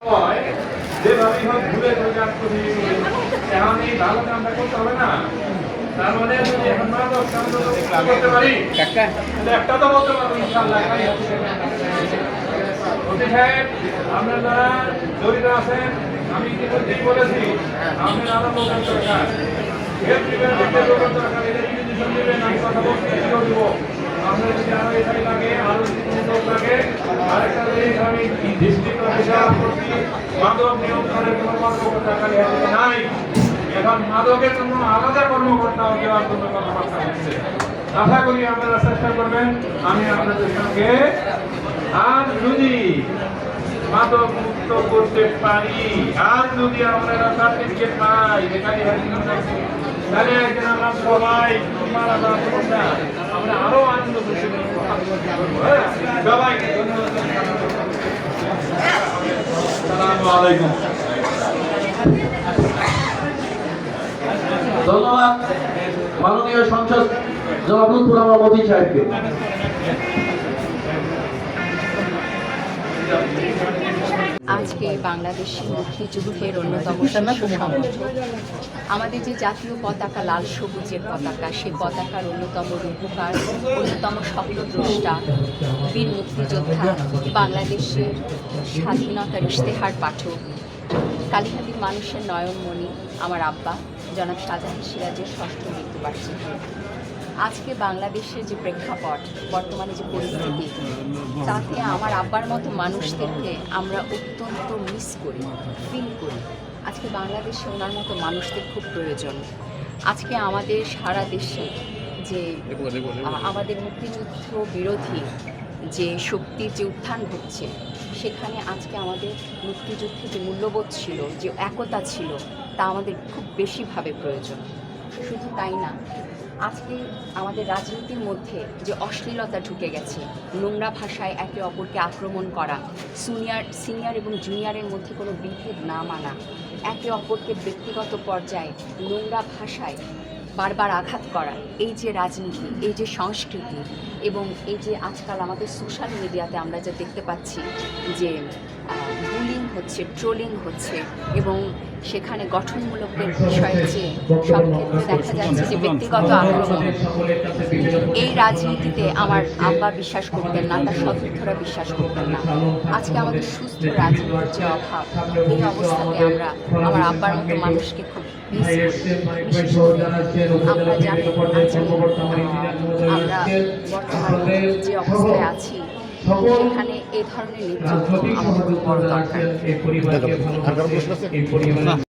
যেভাবেই হোক ঘুরে ঘুরে কাজ করি এখন এই ভালো কামটা করতে হবে না। তার মানে যদি এখন মাদক করতে পারি একটা তো বলতে পারবো ইনশাআল্লাহ। অতি সাহেব আপনার যারা জড়িত আছেন আমি কিন্তু ঠিক বলেছি আপনার আরো লোকের দরকার, হেলথ ডিপার্টমেন্টের লোকের দরকার, এদের ইনভিটেশন দেবেন, আমি কথা বলতে শুরু দেবো। আপনার যদি আরো এটাই লাগে আরো যদি লোক লাগে আরেকটা জিনিস আমি ডিস্ট্রিক্ট অফিসার করছি, মাদক নিয়ন্ত্রণের কোনো কর্মকর্তা নাই। এখন মাদকের জন্য আলাদা কর্মকর্তা দেওয়ার জন্য কথাবার্তা হচ্ছে। আশা করি আপনারা চেষ্টা করবেন আমি আপনাদের সঙ্গে। আর যদি মাদক মুক্ত করতে পারি, আর যদি আমরা সার্টিফিকেট পাই তাহলে একদিন আমরা সবাই মারা যাওয়ার সমস্যা আমরা আরো আনন্দ খুশি সবাইকে ধন্যবাদ মাননীয় সংসদ জনাবুল আমার মোদী সাহেবকে। আজকে বাংলাদেশের মুক্তিযুদ্ধের অন্যতম শীর্ষ সংগঠন আমাদের যে জাতীয় পতাকা লাল সবুজের পতাকা, সেই পতাকার অন্যতম রূপকার, অন্যতম স্বপ্নদ্রষ্টা, বীর মুক্তিযোদ্ধা, বাংলাদেশের স্বাধীনতার ইশতেহার পাঠক, কালিহাতির মানুষের নয়নমণি আমার আব্বা জনাব শাহজাহান সিরাজের ষষ্ঠ মৃত্যুবার্ষিকী। আজকে বাংলাদেশের যে প্রেক্ষাপট, বর্তমানে যে পরিস্থিতি, তাতে আমার আব্বার মতো মানুষদেরকে আমরা অত্যন্ত মিস করি, ফিল করি। আজকে বাংলাদেশে ওনার মতো মানুষদের খুব প্রয়োজন। আজকে আমাদের সারা দেশে যে আমাদের মুক্তিযুদ্ধ বিরোধী যে শক্তির যে উত্থান ঘটছে, সেখানে আজকে আমাদের মুক্তিযুদ্ধে যে মূল্যবোধ ছিল, যে একতা ছিল, তা আমাদের খুব বেশিভাবে প্রয়োজন। শুধু তাই না, আজকে আমাদের রাজনীতির মধ্যে যে অশ্লীলতা ঢুকে গেছে, নোংরা ভাষায় একে অপরকে আক্রমণ করা, সিনিয়র এবং জুনিয়রের মধ্যে কোনো বিভেদ না মানা, একে অপরকে ব্যক্তিগত পর্যায়ে নোংরা ভাষায় বারবার আঘাত করা, এই যে রাজনীতি, এই যে সংস্কৃতি, এবং এই যে আজকাল আমাদের সোশ্যাল মিডিয়াতে আমরা যা দেখতে পাচ্ছি যে বুলিং হচ্ছে, ট্রোলিং হচ্ছে, এবং সেখানে গঠনমূলক বিষয়ের চেয়ে সব ক্ষেত্রে দেখা যাচ্ছে যে ব্যক্তিগত আক্রমণ। এই রাজনীতিতে আমার আব্বা বিশ্বাস করতেন না, তার সতীর্থরা বিশ্বাস করতেন না। আজকে আমাদের সুস্থ রাজনীতির যে অভাব, এই অবস্থাতে আমরা আমার আব্বার মতো মানুষকে খুব আমরা জানি আমরা বর্তমানে যে অবস্থায় আছি, সেখানে এই ধরনের নেতৃত্ব আমাদের বড় দরকার।